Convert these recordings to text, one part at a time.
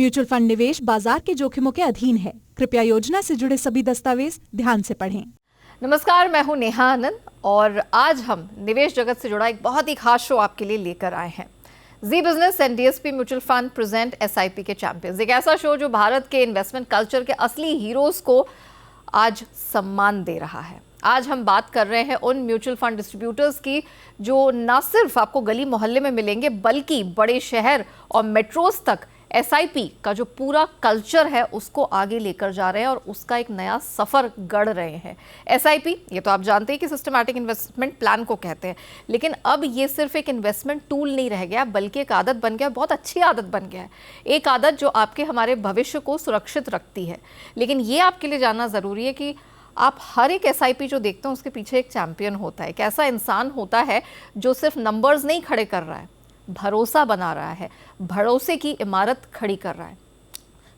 Mutual fund निवेश बाजार के जोखिमों के अधीन है। कृपया योजना से जुड़े सभी दस्तावेज ध्यान से पढ़ें। नमस्कार, मैं हूं नेहा आनंद और आज हम निवेश जगत से जुड़ा एक बहुत ही खास शो आपके लिए लेकर आए हैं। Zee Business and DSP mutual fund present SIP के चैंपियंस, एक ऐसा शो जो भारत के इन्वेस्टमेंट कल्चर के असली हीरोज को आज सम्मान दे रहा है। आज हम बात कर रहे हैं उन म्यूचुअल फंड डिस्ट्रीब्यूटर्स की जो न सिर्फ आपको गली मोहल्ले में मिलेंगे बल्कि बड़े शहर और मेट्रोज तक एसआईपी का जो पूरा कल्चर है उसको आगे लेकर जा रहे हैं और उसका एक नया सफर गढ़ रहे हैं। एसआईपी, ये तो आप जानते हैं कि सिस्टमैटिक इन्वेस्टमेंट प्लान को कहते हैं, लेकिन अब ये सिर्फ एक इन्वेस्टमेंट टूल नहीं रह गया बल्कि एक आदत बन गया, बहुत अच्छी आदत बन गया है। एक आदत जो आपके हमारे भविष्य को सुरक्षित रखती है। लेकिन ये आपके लिए जानना ज़रूरी है कि आप हर एक एसआईपी जो देखते हैं उसके पीछे एक चैंपियन होता है, एक ऐसा इंसान होता है जो सिर्फ नंबर्स नहीं खड़े कर रहा है, भरोसा बना रहा है, भरोसे की इमारत खड़ी कर रहा है,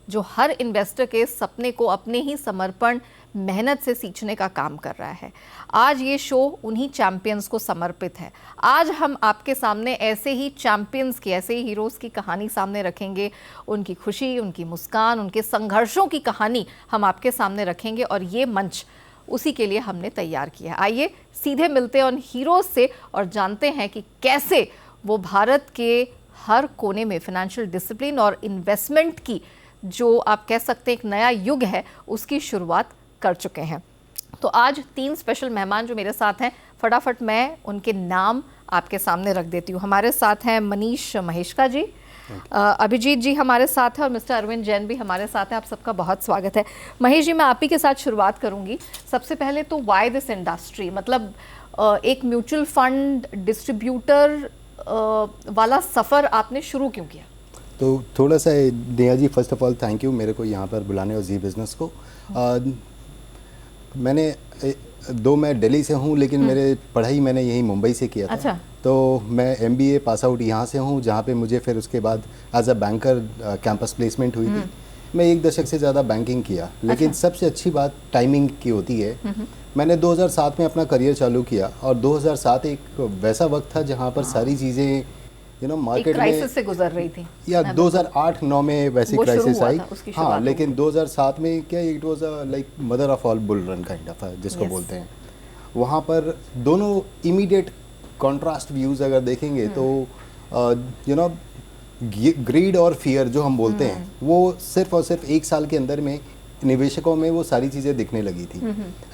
जो हर इन्वेस्टर के सपने को अपने ही समर्पण मेहनत से सींचने का काम कर रहा है। आज ये शो उन्हीं चैंपियंस को समर्पित है। आज हम आपके सामने ऐसे ही चैंपियंस की, ऐसे ही हीरोज़ की कहानी सामने रखेंगे। उनकी खुशी, उनकी मुस्कान, उनके संघर्षों की कहानी हम आपके सामने रखेंगे और ये मंच उसी के लिए हमने तैयार किया है। आइए सीधे मिलते हैं उन हीरोज़ से और जानते हैं कि कैसे वो भारत के हर कोने में फाइनेंशियल डिसिप्लिन और इन्वेस्टमेंट की जो आप कह सकते हैं एक नया युग है उसकी शुरुआत कर चुके हैं। तो आज 3 स्पेशल मेहमान जो मेरे साथ हैं, फटाफट मैं उनके नाम आपके सामने रख देती हूँ। हमारे साथ हैं मनीष महेश्का जी, अभिजीत जी हमारे साथ हैं और मिस्टर अरविंद जैन भी हमारे साथ हैं। आप सबका बहुत स्वागत है। महेश जी, मैं आप ही के साथ शुरुआत करूँगी। सबसे पहले तो वाई दिस इंडस्ट्री, मतलब एक म्यूचुअल फंड डिस्ट्रीब्यूटर वाला सफ़र आपने शुरू क्यों किया? तो थोड़ा सा Neha ji, first of all thank you मेरे को यहाँ पर बुलाने और जी बिज़नेस को। मैं दिल्ली से हूँ लेकिन मेरे पढ़ाई मैंने यहीं मुंबई से किया था। अच्छा। तो मैं MBA पास आउट यहाँ से हूँ, जहाँ पे मुझे फिर उसके बाद as a banker campus placement हुई थी। मैं 1 दशक से ज़्यादा बैंकिंग किया, लेकिन सबसे अच्छी बात टाइमिंग की होती है। मैंने 2007 में अपना करियर चालू किया और 2007 एक वैसा वक्त था जहाँ पर सारी चीज़ें मार्केट में से गुजर रही थी, या 2008-9 में वैसी क्राइसिस आई। हाँ, लेकिन 2007 में क्या, it was like mother of all bull run kind of जिसको बोलते हैं। वहाँ पर दोनों इमीडिएट कॉन्ट्रास्ट व्यूज़ अगर देखेंगे तो ग्रीड और फियर जो हम बोलते हैं वो सिर्फ और सिर्फ 1 साल के अंदर में निवेशकों में वो सारी चीज़ें दिखने लगी थी।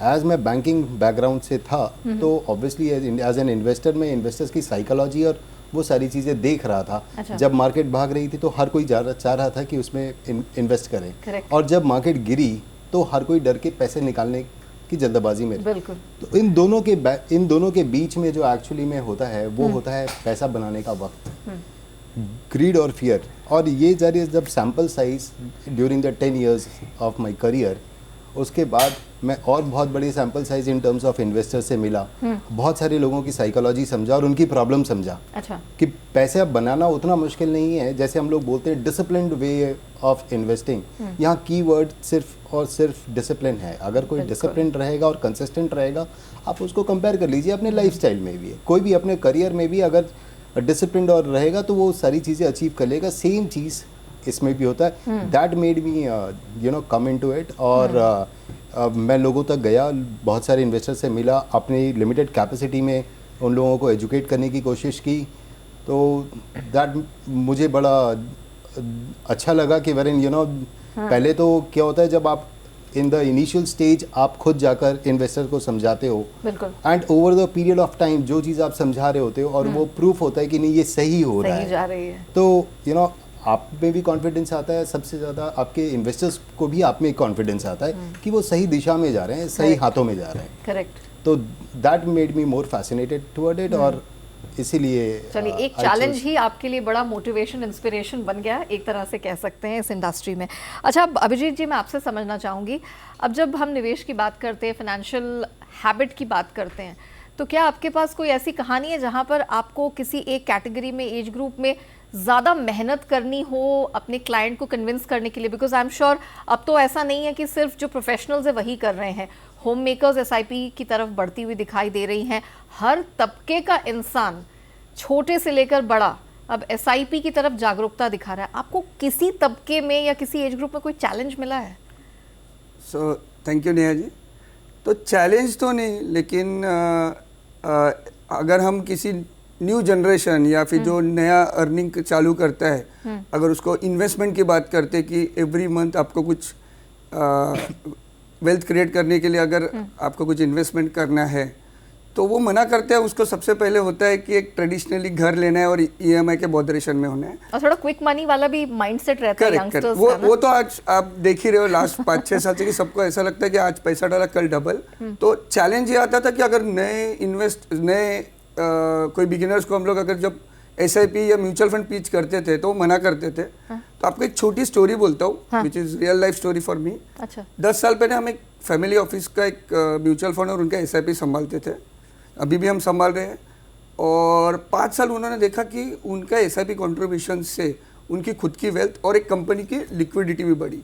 एज मैं बैंकिंग बैकग्राउंड से था तो ऑब्वियसली एज एन इन्वेस्टर में इन्वेस्टर्स की साइकोलॉजी और वो सारी चीज़ें देख रहा था। अच्छा। जब मार्केट भाग रही थी तो हर कोई चाह रहा था कि उसमें इन्वेस्ट करें। Correct. और जब मार्केट गिरी तो हर कोई डर के पैसे निकालने की जल्दबाजी में। बिल्कुल। तो इन दोनों के बीच में जो एक्चुअली में होता है वो होता है पैसा बनाने का वक्त, ग्रीड और फियर। और ये जब sample size during the 10 years of my career, उसके बाद मैं और बहुत बड़ी sample size in terms of investor से मिला, बहुत सारे लोगों की साइकोलॉजी समझा और उनकी प्रॉब्लम समझा। अच्छा। कि पैसे बनाना उतना मुश्किल नहीं है जैसे हम लोग बोलते हैं डिसिप्लिन्ड वे ऑफ इन्वेस्टिंग। यहाँ कीवर्ड सिर्फ और सिर्फ डिसिप्लिन है। अगर कोई डिसिप्लिन रहेगा और कंसिस्टेंट रहेगा, आप उसको कंपेयर कर लीजिए अपने लाइफस्टाइल में भी, कोई भी अपने करियर में भी अगर डिसिप्लिन और रहेगा तो वो सारी चीज़ें अचीव कर लेगा। सेम चीज़ इसमें भी होता है। That made me come into it. और मैं लोगों तक गया, बहुत सारे इन्वेस्टर से मिला, अपनी लिमिटेड कैपेसिटी में उन लोगों को एजुकेट करने की कोशिश की। तो दैट मुझे बड़ा अच्छा लगा कि पहले तो क्या होता है जब आप इन द इनिशियल स्टेज आप खुद जाकर इन्वेस्टर को समझाते हो, and over the period of time जो चीज़ आप समझा रहे होते हो और वो प्रूफ होता है कि नहीं ये सही हो रहा है, जा रही है, तो आप में भी कॉन्फिडेंस आता है। सबसे ज़्यादा आपके इन्वेस्टर्स को भी आप में कॉन्फिडेंस आता है कि वो सही दिशा में जा रहे हैं, सही हाथों में जा रहे हैं। करेक्ट। तो that made me more fascinated toward it. और इसीलिए चलिए, एक चैलेंज ही आपके लिए बड़ा मोटिवेशन, इंस्पिरेशन बन गया, एक तरह से कह सकते हैं, इस इंडस्ट्री में। अच्छा, अब अभिजीत जी, मैं आपसे समझना चाहूँगी, अब जब हम निवेश की बात करते हैं, फाइनेंशियल हैबिट की बात करते हैं, तो क्या आपके पास कोई ऐसी कहानी है जहाँ पर आपको किसी एक कैटेगरी में, एज ग्रुप में ज़्यादा मेहनत करनी हो अपने क्लाइंट को कन्विंस करने के लिए? बिकॉज आई एम श्योर अब तो ऐसा नहीं है कि सिर्फ जो प्रोफेशनल्स है वही कर रहे हैं, होम मेकर्स एसआईपी की तरफ बढ़ती हुई दिखाई दे रही हैं। हर तबके का इंसान, छोटे से लेकर बड़ा, अब SIP की तरफ जागरूकता दिखा रहा है, आपको किसी तबके में या किसी एज ग्रुप में कोई चैलेंज मिला है? So thank you Neha ji. तो चैलेंज तो नहीं, लेकिन अगर हम किसी न्यू जनरेशन या फिर जो नया अर्निंग चालू करता है, अगर उसको इन्वेस्टमेंट की बात करते कि एवरी मंथ आपको कुछ वेल्थ क्रिएट करने के लिए अगर आपको कुछ इन्वेस्टमेंट करना है, तो वो मना करते हैं। उसको सबसे पहले होता है कि एक ट्रेडिशनली घर लेना है और EMI के बॉदरेशन में होना है, और थोड़ा क्विक मनी वाला भी माइंडसेट रहता है करेक्ट। यंगस्टर्स का ना। वो तो आज आप देख ही रहे हो लास्ट 5-6 साल से कि सबको ऐसा लगता है कि आज पैसा डाला कल डबल। तो चैलेंज ये आता था कि अगर नए कोई बिगिनर्स को हम लोग अगर जब SIP या म्यूचुअल फंड पिच करते थे तो वो मना करते थे। तो आपको एक छोटी स्टोरी बोलता हूँ, which is real life story for me. अच्छा। 10 साल पहले हम एक फैमिली ऑफिस का एक म्यूचुअल फंड और उनका SIP संभालते थे, अभी भी हम संभाल रहे हैं। और 5 साल उन्होंने देखा कि उनका SIP कंट्रीब्यूशन से उनकी खुद की वेल्थ और एक कंपनी की लिक्विडिटी भी बढ़ी।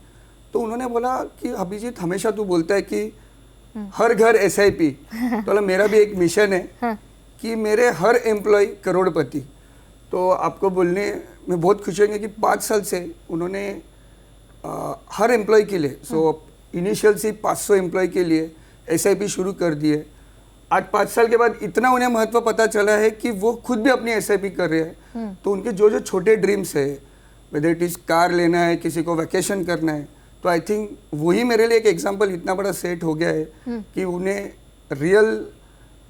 तो उन्होंने बोला कि अभिजीत, हमेशा तू बोलता है कि हर घर SIP, तो मेरा भी एक मिशन है कि मेरे हर एम्प्लॉय करोड़पति। तो आपको बोलने में बहुत खुशी होंगे कि 5 साल से उन्होंने हर एम्प्लॉय के लिए, सो इनिशियल से 500 एम्प्लॉय के लिए SIP शुरू कर दिए। आज 5 साल के बाद इतना उन्हें महत्व पता चला है कि वो खुद भी अपनी SIP कर रहे हैं। तो उनके जो जो छोटे ड्रीम्स है, वेदर इट इज कार लेना है, किसी को वैकेशन करना है, तो आई थिंक वही मेरे लिए एक एग्जांपल इतना बड़ा सेट हो गया है कि उन्हें रियल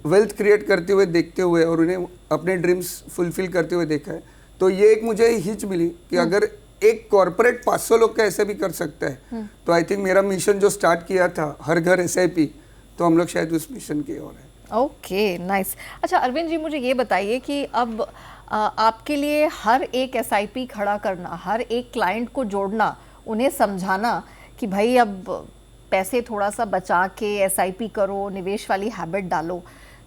वेल्थ क्रिएट करते हुए देखते हुए और उन्हें अपने ड्रीम्स फुलफिल करते हुए देखा है। तो ये एक मुझे हिच मिली कि अगर एक कॉर्पोरेट 500 लोग का SIP कर सकता है, तो आई थिंक मेरा मिशन जो स्टार्ट किया था हर घर SIP, तो हम लोग शायद उस मिशन की ओर है। Okay, nice. अच्छा अरविंद जी, मुझे ये बताइए कि अब आपके लिए हर एक SIP खड़ा करना, हर एक क्लाइंट को जोड़ना, उन्हें समझाना कि भाई अब पैसे थोड़ा सा बचा के SIP करो, निवेश वाली हैबिट डालो,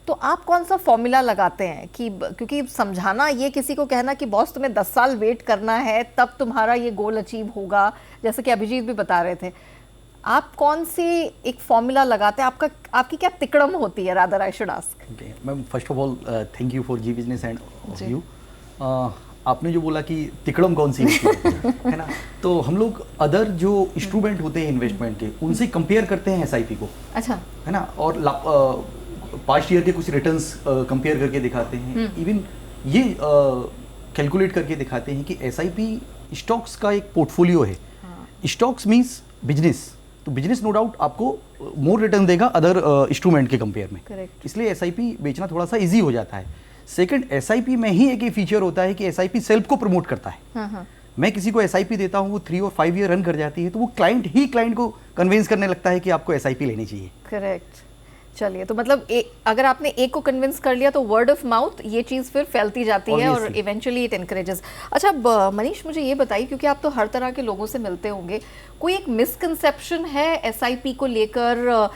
तो आप कौन सा फॉर्मूला लगाते हैं? कि क्योंकि समझाना, ये किसी को कहना कि बॉस तुम्हें 10 साल वेट करना है तब तुम्हारा ये गोल अचीव होगा, जैसे कि अभिजीत भी बता रहे थे, आप कौन सी एक फॉर्मूला लगाते हैं? आपकी क्या तिकड़म होती है, rather I should ask? Okay ma'am, first of all thank you for Zee Business and of you. आपने जो बोला कि तिकड़म कौन सी होती है ना, तो हम लोग अदर जो इंस्ट्रूमेंट होते हैं इन्वेस्टमेंट के, उनसे कंपेयर करते हैं SIP को। अच्छा, है ना, और पास्ट ईयर के कुछ रिटर्न्स कंपेयर करके दिखाते हैं, इवन ये कैलकुलेट करके दिखाते हैं कि SIP स्टॉक्स का एक पोर्टफोलियो है। स्टॉक्स मीन्स बिजनेस, तो बिजनेस नो डाउट आपको मोर रिटर्न देगा अदर इंस्ट्रूमेंट के कंपेयर में। Correct. इसलिए SIP बेचना थोड़ा सा इजी हो जाता है। सेकंड, SIP में ही एक फीचर होता है कि SIP सेल्फ को प्रमोट करता है। मैं किसी को SIP देता हूँ, वो 3 और 5 ईयर रन कर जाती है, तो वो क्लाइंट को कन्विंस करने लगता है कि आपको SIP लेनी चाहिए। करेक्ट। चलिए, तो मतलब अगर आपने एक को कन्विंस कर लिया तो वर्ड ऑफ माउथ ये चीज़ फिर फैलती जाती है और इवेंचुअली इट एनकरेजेस। अच्छा मनीष, मुझे ये बताइए, क्योंकि आप तो हर तरह के लोगों से मिलते होंगे, कोई एक मिसकंसेप्शन है SIP को लेकर?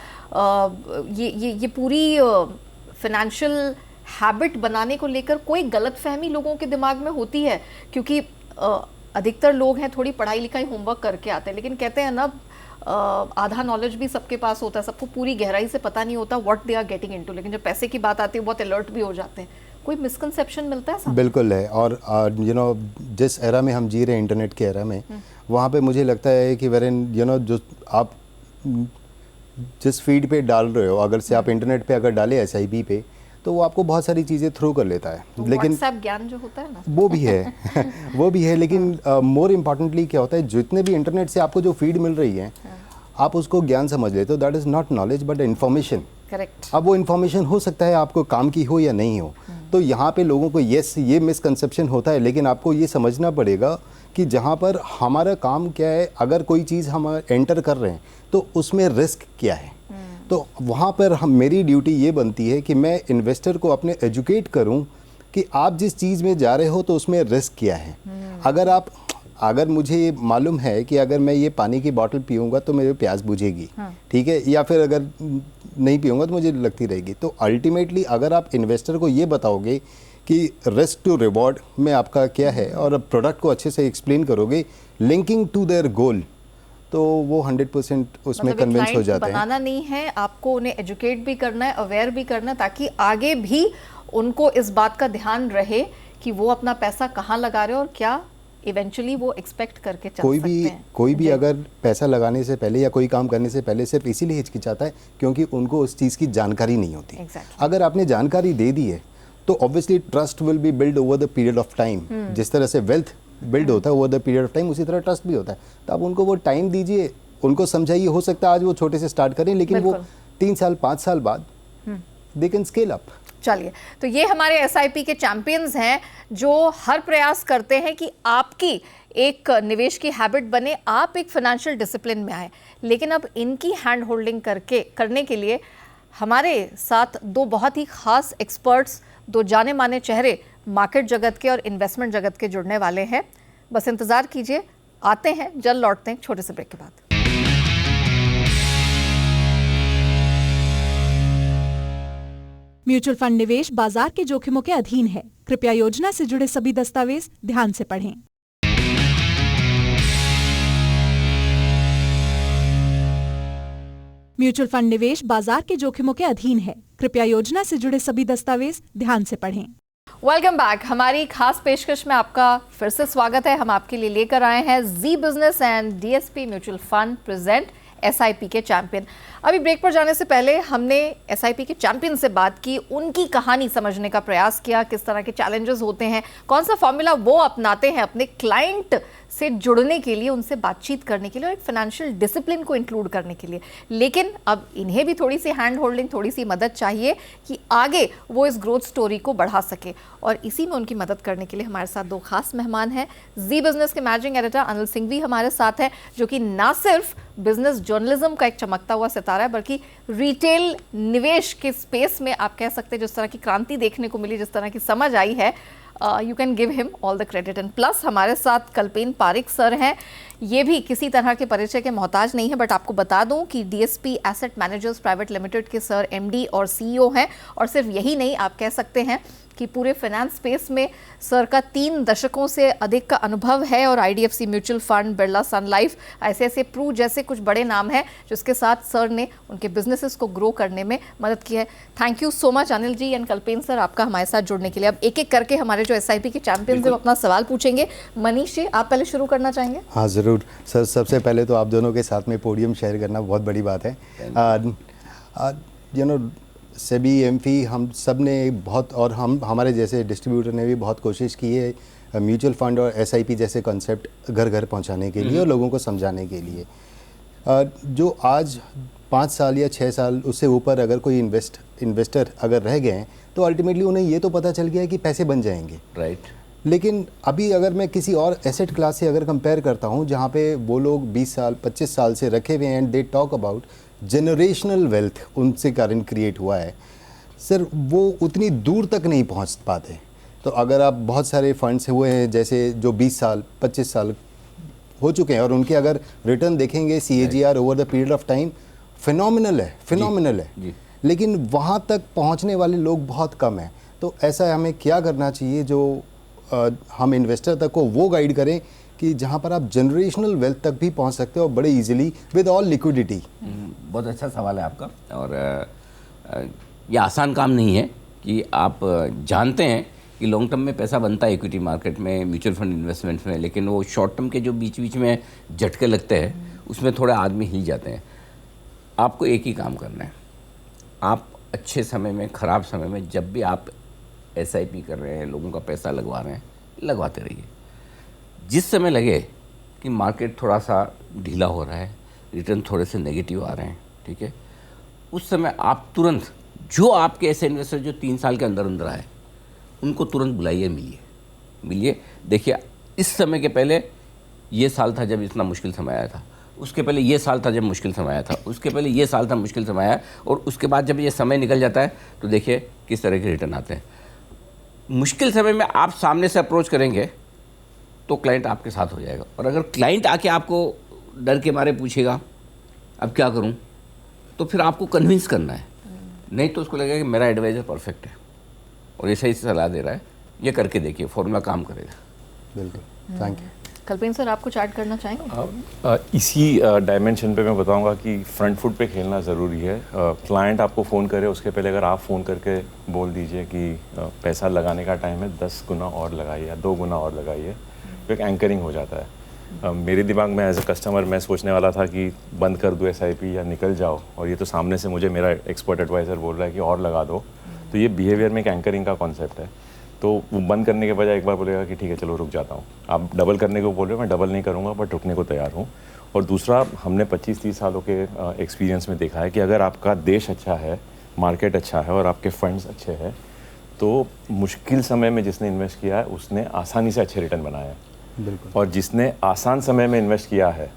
ये पूरी फाइनेंशियल हैबिट बनाने को लेकर कोई गलतफहमी लोगों के दिमाग में होती है? क्योंकि अधिकतर लोग हैं थोड़ी पढ़ाई लिखाई होमवर्क करके आते हैं, लेकिन कहते हैं ना आधा नॉलेज भी सबके पास होता है, सबको पूरी गहराई से पता नहीं होता what they are getting into, लेकिन जब पैसे की बात आती है बहुत अलर्ट भी हो जाते हैं। कोई मिसकंसेप्शन मिलता है सामने? बिल्कुल है, और जिस एरा में हम जी रहे हैं, इंटरनेट के एरा में, वहाँ पे मुझे लगता है कि वेरन जो आप जिस फीड पे डाल रहे हो, अगर से आप इंटरनेट पे अगर डाले SIP पे, तो वो आपको बहुत सारी चीज़ें थ्रू कर लेता है। तो लेकिन व्हाट्सएप ज्ञान जो होता है ना, वो भी है वो भी है, लेकिन मोर इम्पॉर्टेंटली क्या होता है, जितने भी इंटरनेट से आपको जो फीड मिल रही है, आप उसको ज्ञान समझ लेते हो। That is not knowledge but information. Correct. अब वो इन्फॉर्मेशन हो सकता है आपको काम की हो या नहीं हो। तो यहाँ पे लोगों को ये मिसकंसेप्शन होता है, लेकिन आपको ये समझना पड़ेगा कि जहाँ पर हमारा काम क्या है, अगर कोई चीज़ हम एंटर कर रहे हैं तो उसमें रिस्क क्या है। तो वहाँ पर मेरी ड्यूटी ये बनती है कि मैं इन्वेस्टर को अपने एजुकेट करूँ कि आप जिस चीज़ में जा रहे हो तो उसमें रिस्क क्या है। अगर मुझे ये मालूम है कि अगर मैं ये पानी की बोतल पीऊँगा तो मेरे प्यास बुझेगी, ठीक है, या फिर अगर नहीं पीऊँगा तो मुझे लगती रहेगी, तो अल्टीमेटली अगर आप इन्वेस्टर को ये बताओगे कि रिस्क टू रिवॉर्ड में आपका क्या है और प्रोडक्ट को अच्छे से एक्सप्लेन करोगे लिंकिंग टू देयर गोल, तो वो 100% उसमें मतलब कन्विंस हो जाते हैं। बनाना नहीं है, आपको उन्हें एजुकेट भी करना है, अवेयर भी करना है, ताकि आगे भी उनको इस बात का ध्यान रहे कि वो अपना पैसा कहाँ लगा रहे हैं और क्या इवेंचुअली वो एक्सपेक्ट करके चल कोई सकते भी हैं। कोई भी जी। अगर पैसा लगाने से पहले या कोई काम करने से पहले सिर्फ इसीलिए हिचकिचाता है क्योंकि उनको उस चीज़ की जानकारी नहीं होती। Exactly. अगर आपने जानकारी दे दी है तो obviously trust will be build over the period of time. जिस तरह से वेल्थ बिल्ड होता है over the period of time, उसी तरह ट्रस्ट भी होता है। तो आप उनको वो टाइम दीजिए, उनको समझाइए। हो सकता है आज वो छोटे से स्टार्ट करें, लेकिन वो बिल्कुल। 3 साल 5 साल बाद दे कैन स्केल अप। चलिए, तो ये हमारे एसआईपी के चैंपियंस हैं जो हर प्रयास करते हैं कि आपकी एक निवेश की हैबिट बने, आप एक फाइनेंशियल डिसिप्लिन में आए। लेकिन अब इनकी हैंड होल्डिंग करने के लिए हमारे साथ दो बहुत ही खास एक्सपर्ट्स, दो जाने माने चेहरे मार्केट जगत के और इन्वेस्टमेंट जगत के जुड़ने वाले हैं। बस इंतजार कीजिए, आते हैं, जल्द लौटते हैं छोटे से ब्रेक के बाद। म्यूचुअल फंड निवेश बाजार के जोखिमों के अधीन है। कृपया योजना से जुड़े सभी दस्तावेज ध्यान से पढ़ें। म्यूचुअल फंड निवेश बाजार के जोखिमों के अधीन है। कृपया योजना से जुड़े सभी दस्तावेज ध्यान से पढ़ें। Welcome back. हमारी खास पेशकश में आपका फिर से स्वागत है। हम आपके लिए लेकर आए हैं Zee Business and DSP mutual fund present SIP के चैंपियन। अभी ब्रेक पर जाने से पहले हमने एसआईपी के चैंपियन से बात की, उनकी कहानी समझने का प्रयास किया, किस तरह के चैलेंजेस होते हैं, कौन सा फॉर्मूला वो अपनाते हैं अपने क्लाइंट से जुड़ने के लिए, उनसे बातचीत करने के लिए और एक फाइनेंशियल डिसिप्लिन को इंक्लूड करने के लिए। लेकिन अब इन्हें भी थोड़ी सी हैंड होल्डिंग, थोड़ी सी मदद चाहिए कि आगे वो इस ग्रोथ स्टोरी को बढ़ा सके। और इसी में उनकी मदद करने के लिए हमारे साथ दो खास मेहमान हैं। जी बिजनेस के मैनेजिंग एडिटर अनिल सिंघवी हमारे साथ हैं, जो कि ना सिर्फ बिजनेस जर्नलिज्म का एक चमकता हुआ सितारा है, बल्कि रिटेल निवेश के स्पेस में आप कह सकते हैं जिस तरह की क्रांति देखने को मिली, जिस तरह की समझ आई है, you can give him all the credit. And plus हमारे साथ कल्पेन पारिक सर हैं। ये भी किसी तरह के परिचय के मोहताज नहीं है, बट आपको बता दूं कि DSP asset managers private limited के सर एमडी और सीईओ हैं। और सिर्फ यही नहीं, आप कह सकते हैं कि पूरे फाइनेंस स्पेस में सर का 3 दशकों से अधिक का अनुभव है। और आईडीएफसी म्यूचुअल फंड, बिरला सन लाइफ, ऐसे प्रू जैसे कुछ बड़े नाम हैं जिसके साथ सर ने उनके बिजनेसेस को ग्रो करने में मदद की है। Thank you so much Anil ji and Kalpen sir, आपका हमारे साथ जुड़ने के लिए। अब एक एक करके हमारे जो एसआईपी के चैंपियंस हैं वो अपना सवाल पूछेंगे। मनीष जी, आप पहले शुरू करना चाहेंगे? हाँ ज़रूर सर। सबसे पहले तो आप दोनों के साथ में पोडियम शेयर करना बहुत बड़ी बात है। यू नो सेबी एमफी हम सब ने बहुत, और हमारे जैसे डिस्ट्रीब्यूटर ने भी बहुत कोशिश की है म्यूचुअल फंड और एसआईपी जैसे कॉन्सेप्ट घर घर पहुंचाने के लिए और लोगों को समझाने के लिए। जो आज 5 साल या 6 साल उससे ऊपर अगर कोई इन्वेस्टर अगर रह गए हैं तो अल्टीमेटली उन्हें ये तो पता चल गया है कि पैसे बन जाएंगे, राइट। लेकिन अभी अगर मैं किसी और एसेट क्लास से अगर कंपेयर करता हूँ जहाँ पे वो लोग 20 साल 25 साल से रखे हुए हैं and they talk about generational wealth उनसे कारण क्रिएट हुआ है, सर वो उतनी दूर तक नहीं पहुँच पाते। तो अगर आप बहुत सारे फंड्स हुए हैं जैसे जो 20 साल 25 साल हो चुके हैं और उनके अगर रिटर्न देखेंगे CAGR over the period of time phenomenal है जी। लेकिन वहाँ तक पहुँचने वाले लोग बहुत कम हैं। तो ऐसा हमें क्या करना चाहिए जो हम इन्वेस्टर तक को वो गाइड करें कि जहाँ पर आप जनरेशनल वेल्थ तक भी पहुँच सकते हो बड़े इजीली विद ऑल लिक्विडिटी। बहुत अच्छा सवाल है आपका। और ये आसान काम नहीं है कि आप जानते हैं कि लॉन्ग टर्म में पैसा बनता है इक्विटी मार्केट में, म्यूचुअल फंड इन्वेस्टमेंट्स में, लेकिन वो शॉर्ट टर्म के जो बीच बीच में झटके लगते हैं उसमें थोड़े आदमी हिल जाते हैं। आपको एक ही काम करना है, आप अच्छे समय में, ख़राब समय में, जब भी आप SIP कर रहे हैं, लोगों का पैसा लगवा रहे हैं, लगवाते रहिए। जिस समय लगे कि मार्केट थोड़ा सा ढीला हो रहा है, रिटर्न थोड़े से नेगेटिव आ रहे हैं, ठीक है, उस समय आप तुरंत जो आपके ऐसे इन्वेस्टर जो 3 साल के अंदर अंदर आए उनको तुरंत बुलाइए, मिलिए। देखिए, इस समय के पहले ये साल था जब इतना मुश्किल समय आया था, उसके पहले ये साल था जब मुश्किल समय आया था, उसके पहले ये साल था मुश्किल समय आया, और उसके बाद जब ये समय निकल जाता है तो देखिए किस तरह के रिटर्न आते हैं। मुश्किल समय में आप सामने से अप्रोच करेंगे तो क्लाइंट आपके साथ हो जाएगा। और अगर क्लाइंट आके आपको डर के मारे पूछेगा अब क्या करूं, तो फिर आपको कन्विंस करना है, नहीं तो उसको लगेगा कि मेरा एडवाइज़र परफेक्ट है और ये सही सलाह दे रहा है, ये करके देखिए, फॉर्मूला काम करेगा। बिल्कुल, थैंक यू। कल्पेन सर, आप कुछ ऐड करना चाहेंगे? इसी डायमेंशन पे मैं बताऊंगा कि फ्रंट फुट पे खेलना ज़रूरी है। क्लाइंट आपको फ़ोन करे उसके पहले अगर आप फ़ोन करके बोल दीजिए कि पैसा लगाने का टाइम है, 10 गुना और लगाइए या 2 गुना और लगाइए, तो एक एंकरिंग हो जाता है। मेरे दिमाग में एज ए कस्टमर मैं सोचने वाला था कि बंद कर दो SIP या निकल जाओ, और ये तो सामने से मुझे मेरा एक्सपर्ट एडवाइज़र बोल रहा है कि और लगा दो। तो ये बिहेवियर में एक एंकरिंग का कॉन्सेप्ट है। तो वो बंद करने के बजाय एक बार बोलेगा कि ठीक है चलो रुक जाता हूँ। आप डबल करने को बोल रहे हो, मैं डबल नहीं करूँगा बट रुकने को तैयार हूँ। और दूसरा, हमने 25-30 सालों के एक्सपीरियंस में देखा है कि अगर आपका देश अच्छा है, मार्केट अच्छा है और आपके फंड्स अच्छे हैं, तो मुश्किल समय में जिसने इन्वेस्ट किया है उसने आसानी से अच्छे रिटर्न बनाए हैं। बिल्कुल। और जिसने आसान समय में इन्वेस्ट किया है,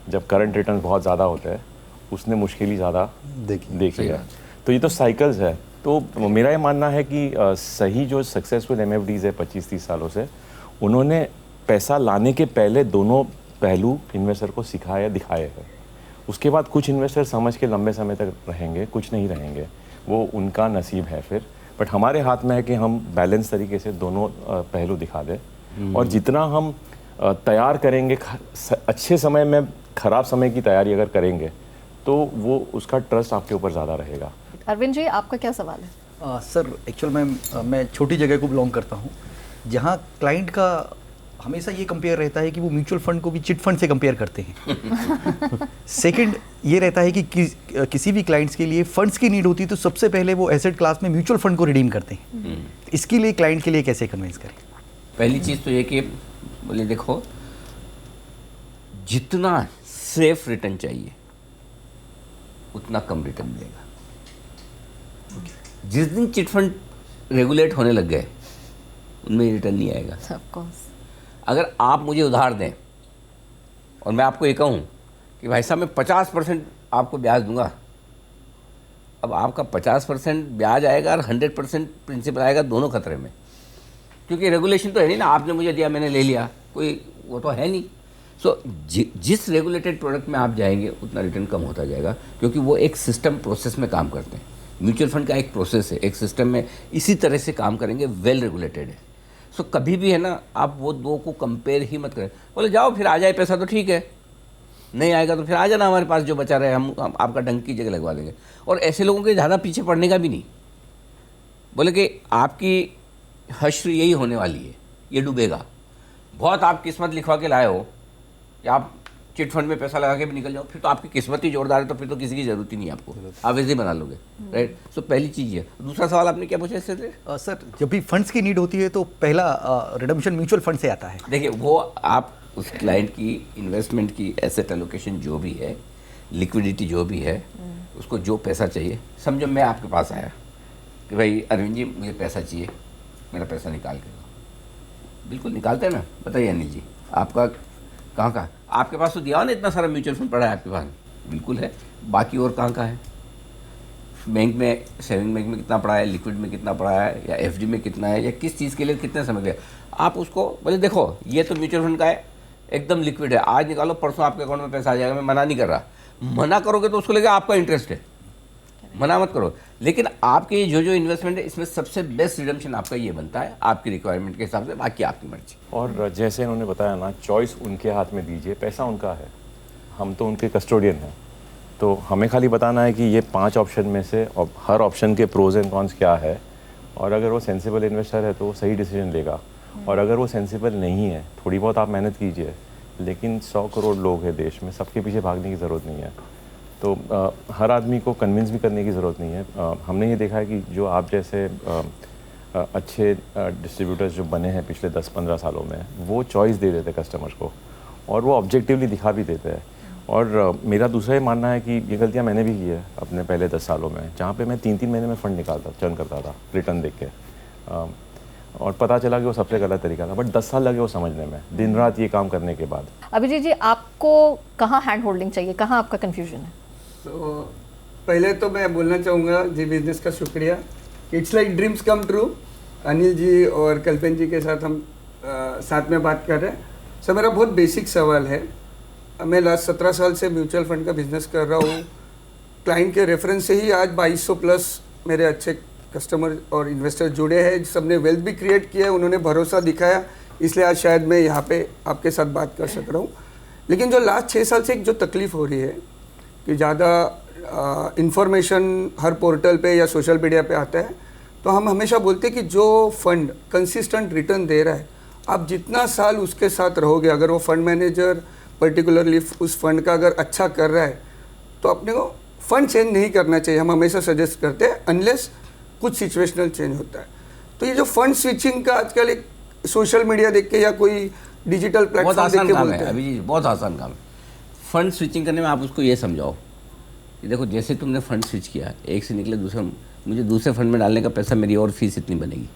जब करंट रिटर्न बहुत ज़्यादा होते हैं, उसने मुश्किल ही ज़्यादा देखी है। तो ये तो साइकिल्स है। तो मेरा ये मानना है कि सही जो सक्सेसफुल MFDs है 25-30 सालों से, उन्होंने पैसा लाने के पहले दोनों पहलू इन्वेस्टर को सिखाए दिखाए हैं। उसके बाद कुछ इन्वेस्टर समझ के लंबे समय तक रहेंगे, कुछ नहीं रहेंगे, वो उनका नसीब है फिर। बट हमारे हाथ में है कि हम बैलेंस तरीके से दोनों पहलू दिखा दें। और जितना हम तैयार करेंगे अच्छे समय में, ख़राब समय की तैयारी अगर करेंगे तो वो उसका ट्रस्ट आपके ऊपर ज़्यादा रहेगा। अरविंद जी, आपका क्या सवाल है? सर एक्चुअल में मैं छोटी जगह को बिलोंग करता हूँ, जहाँ क्लाइंट का हमेशा ये कंपेयर रहता है कि वो म्यूचुअल फंड को भी चिट फंड से कंपेयर करते हैं। सेकंड ये रहता है कि किसी भी क्लाइंट्स के लिए फंड्स की नीड होती है तो सबसे पहले वो एसेट क्लास में म्यूचुअल फंड को रिडीम करते हैं। इसके लिए क्लाइंट के लिए कैसे कन्विंस करें? पहली चीज़ तो ये कि बोले देखो, जितना सेफ रिटर्न चाहिए उतना कम रिटर्न मिलेगा। जिस दिन चिट फंड रेगुलेट होने लग गए उनमें रिटर्न नहीं आएगा। Of course. अगर आप मुझे उधार दें और मैं आपको ये कहूँ कि भाई साहब मैं 50% आपको ब्याज दूंगा, अब आपका 50% ब्याज आएगा और 100% प्रिंसिपल आएगा, दोनों खतरे में। क्योंकि रेगुलेशन तो है नहीं ना, आपने मुझे दिया मैंने ले लिया, कोई वो तो है नहीं। सो जिस रेगुलेटेड प्रोडक्ट में आप जाएंगे उतना रिटर्न कम होता जाएगा, क्योंकि वो एक सिस्टम प्रोसेस में काम करते हैं। म्यूचुअल फंड का एक प्रोसेस है, एक सिस्टम में इसी तरह से काम करेंगे, वेल रेगुलेटेड है। सो कभी भी है ना, आप वो दो को कंपेयर ही मत करें। बोले जाओ फिर आ जाए पैसा तो ठीक है, नहीं आएगा तो फिर आ जाना हमारे पास, जो बचा रहे हम आपका डंक की जगह लगवा देंगे। और ऐसे लोगों के ज़्यादा पीछे पड़ने का भी नहीं। बोले कि आपकी हश्र यही होने वाली है, ये डूबेगा। बहुत आप किस्मत लिखवा के लाए हो कि आप चिट फंड में पैसा लगा के भी निकल जाओ, फिर तो आपकी किस्मत ही जोरदार है, तो फिर तो किसी की ज़रूरत ही नहीं है आपको, आप वैसे ही बना लोगे, राइट। सो पहली चीज़ ये। दूसरा सवाल आपने क्या पूछा इससे? सर जब भी फंड्स की नीड होती है तो पहला रिडम्पशन म्यूचुअल फंड से आता है। देखिए, वो आप उस क्लाइंट की इन्वेस्टमेंट की एसेट एलोकेशन जो भी है, लिक्विडिटी जो भी है, उसको जो पैसा चाहिए, समझो मैं आपके पास आया कि भाई अरविंद जी मुझे पैसा चाहिए, मेरा पैसा निकाल के दो। बिल्कुल निकालते हैं ना, बताइए अनिल जी, आपका कहाँ का? आपके पास तो दिया हो ना, इतना सारा म्यूचुअल फंड पड़ा है आपके पास, बिल्कुल है। बाकी और कहाँ है? बैंक में, सेविंग बैंक में कितना पड़ा है, लिक्विड में कितना पड़ा है, या FD में कितना है, या किस चीज़ के लिए कितने समय के लिए आप उसको बोले देखो ये तो म्यूचुअल फंड का है, एकदम लिक्विड है, आज निकालो परसों आपके अकाउंट में पैसा आ जाएगा। मैं मना नहीं कर रहा, मना करोगे तो उसको लेकर आपका इंटरेस्ट है, मना मत करो। लेकिन आपके जो जो इन्वेस्टमेंट है इसमें सबसे बेस्ट रिडम्पशन आपका ये बनता है, आपकी रिक्वायरमेंट के हिसाब से, बाकी आपकी मर्जी। और जैसे इन्होंने बताया ना, चॉइस उनके हाथ में दीजिए, पैसा उनका है, हम तो उनके कस्टोडियन हैं। तो हमें खाली बताना है कि ये 5 ऑप्शन में से और हर ऑप्शन के प्रोज एंड कॉन्स क्या है, और अगर वो सेंसिबल इन्वेस्टर है तो वो सही डिसीजन लेगा। और अगर वो सेंसिबल नहीं है, थोड़ी बहुत आप मेहनत कीजिए, लेकिन 100 करोड़ लोग हैं देश में, सबके पीछे भागने की ज़रूरत नहीं है। तो हर आदमी को कन्विंस भी करने की ज़रूरत नहीं है। हमने ये देखा है कि जो आप जैसे अच्छे डिस्ट्रीब्यूटर्स जो बने हैं पिछले 10-15 सालों में, वो चॉइस दे देते कस्टमर को, और वो ऑब्जेक्टिवली दिखा भी देते हैं। और मेरा दूसरा ये मानना है कि ये गलतियाँ मैंने भी की है अपने पहले 10 सालों में, जहाँ पे मैं 3-3 महीने में फ़ंड निकालता चर्न करता था रिटर्न देख के, और पता चला कि वो सबसे गलत तरीका था। बट 10 साल लगे वो समझने में, दिन रात ये काम करने के बाद। अभिजीत जी, आपको कहाँ हैंड होल्डिंग चाहिए, कहाँ आपका कन्फ्यूजन है? तो पहले तो मैं बोलना चाहूँगा जी बिजनेस का शुक्रिया। It's like dreams come true. Anil ji और कल्पेन जी के साथ हम साथ में बात कर रहे हैं। सर मेरा बहुत बेसिक सवाल है, मैं लास्ट 17 साल से म्यूचुअल फंड का बिजनेस कर रहा हूँ। क्लाइंट के रेफरेंस से ही आज 2200 प्लस मेरे अच्छे कस्टमर और इन्वेस्टर जुड़े हैं, सबने वेल्थ भी क्रिएट किया है, उन्होंने भरोसा दिखाया इसलिए आज शायद मैं यहाँ पे आपके साथ बात कर सक रहा हूँ। लेकिन जो लास्ट 6 साल से एक जो तकलीफ़ हो रही है कि ज़्यादा इंफॉर्मेशन हर पोर्टल पे या सोशल मीडिया पे आता है, तो हम हमेशा बोलते हैं कि जो फंड कंसिस्टेंट रिटर्न दे रहा है, आप जितना साल उसके साथ रहोगे, अगर वो फंड मैनेजर पर्टिकुलरली उस फंड का अगर अच्छा कर रहा है, तो अपने को फंड चेंज नहीं करना चाहिए। हम हमेशा सजेस्ट करते हैं अनलेस कुछ सिचुएशनल चेंज होता है। तो ये जो फंड स्विचिंग का आजकल एक सोशल मीडिया देख के या कोई डिजिटल बहुत प्लेटफॉर्म देख आसान के काम बोलते है हैं, अभी जी, बहुत आसान काम है। फंड स्विचिंग करने में आप उसको ये समझाओ कि देखो जैसे तुमने फंड स्विच किया, एक से निकले दूसरा, मुझे दूसरे फंड में डालने का पैसा, मेरी और फीस इतनी बनेगी।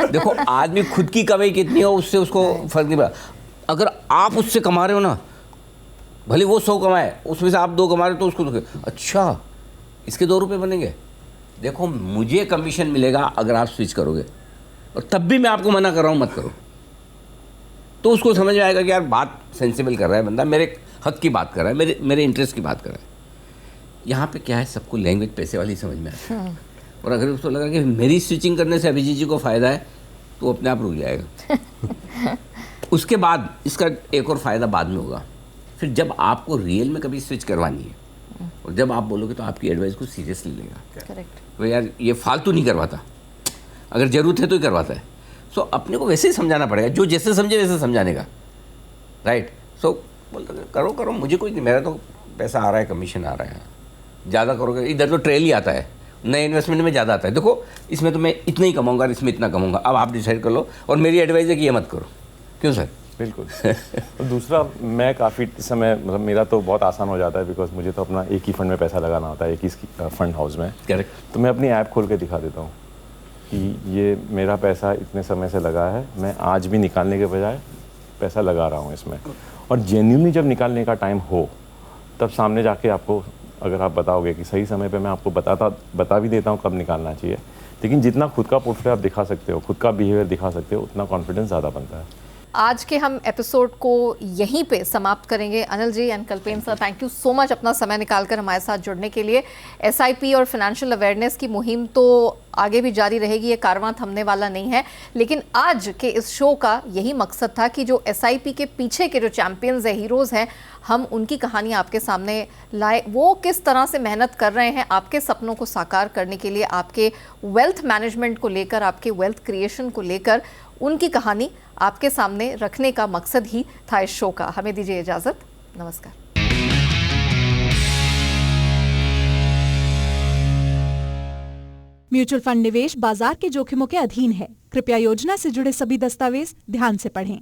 देखो आदमी खुद की कमाई कितनी हो उससे उसको फर्क नहीं पड़ा। अगर आप उससे कमा रहे हो ना, भले वो 100 कमाए, उसमें से आप 2 कमा रहे हो, तो उसको अच्छा इसके 2 रुपये बनेंगे। देखो मुझे कमीशन मिलेगा अगर आप स्विच करोगे, और तब भी मैं आपको मना कर रहा हूँ मत करो, तो उसको समझ में आएगा कि यार बात सेंसिबल कर रहा है बंदा, मेरे हक की बात कर रहा है, मेरे इंटरेस्ट की बात कर रहा है। यहाँ पे क्या है, सबको लैंग्वेज पैसे वाली समझ में आता है, और अगर उसको लगा कि मेरी स्विचिंग करने से अभिजीत जी को फ़ायदा है, तो अपने आप रुक जाएगा। उसके बाद इसका एक और फ़ायदा बाद में होगा। फिर जब आपको रियल में कभी स्विच करवानी है, और जब आप बोलोगे तो आपकी एडवाइस को सीरियसली लेगा। करेक्ट। तो यार ये फालतू नहीं करवाता, अगर ज़रूरत है तो ही करवाता है। सो अपने को वैसे ही समझाना पड़ेगा, जो जैसे समझे वैसे समझाने का, राइट। सो बोलते करो करो, मुझे कोई नहीं, मेरा तो पैसा आ रहा है, कमीशन आ रहा है, ज़्यादा करोगे इधर तो ट्रेल ही आता है, नए इन्वेस्टमेंट में ज़्यादा आता है। देखो इसमें तो मैं इतना ही कमाऊंगा, इसमें इतना कमाऊंगा, अब आप डिसाइड कर लो, और मेरी एडवाइस है कि ये मत करो। क्यों सर? बिल्कुल। और दूसरा, मैं काफ़ी समय मतलब मेरा तो बहुत आसान हो जाता है, बिकॉज मुझे तो अपना एक ही फंड में पैसा लगाना होता है, एक ही फंड हाउस में। करेक्ट। तो मैं अपनी ऐप खोल के दिखा देता हूँ कि ये मेरा पैसा इतने समय से लगा है, मैं आज भी निकालने के बजाय पैसा लगा रहा हूँ इसमें। और जेन्युइनली जब निकालने का टाइम हो, तब सामने जाके आपको, अगर आप बताओगे कि सही समय पे, मैं आपको बता भी देता हूँ कब निकालना चाहिए। लेकिन जितना खुद का पोर्टफोलियो आप दिखा सकते हो, खुद का बिहेवियर दिखा सकते हो, उतना कॉन्फिडेंस ज़्यादा बनता है। आज के हम एपिसोड को यहीं पे समाप्त करेंगे। Anil ji and Kalpen sir, thank you so much अपना समय निकालकर हमारे साथ जुड़ने के लिए। एसआईपी और फाइनेंशियल अवेयरनेस की मुहिम तो आगे भी जारी रहेगी, ये कारवां थमने वाला नहीं है। लेकिन आज के इस शो का यही मकसद था कि जो एसआईपी के पीछे के जो चैंपियंस हैं, हीरोज़ हैं, हम उनकी कहानी आपके सामने लाए। वो किस तरह से मेहनत कर रहे हैं आपके सपनों को साकार करने के लिए, आपके वेल्थ मैनेजमेंट को लेकर, आपके वेल्थ क्रिएशन को लेकर, उनकी कहानी आपके सामने रखने का मकसद ही था इस शो का। हमें दीजिए इजाजत, नमस्कार। म्यूचुअल फंड निवेश बाजार के जोखिमों के अधीन है। कृपया योजना से जुड़े सभी दस्तावेज ध्यान से पढ़ें।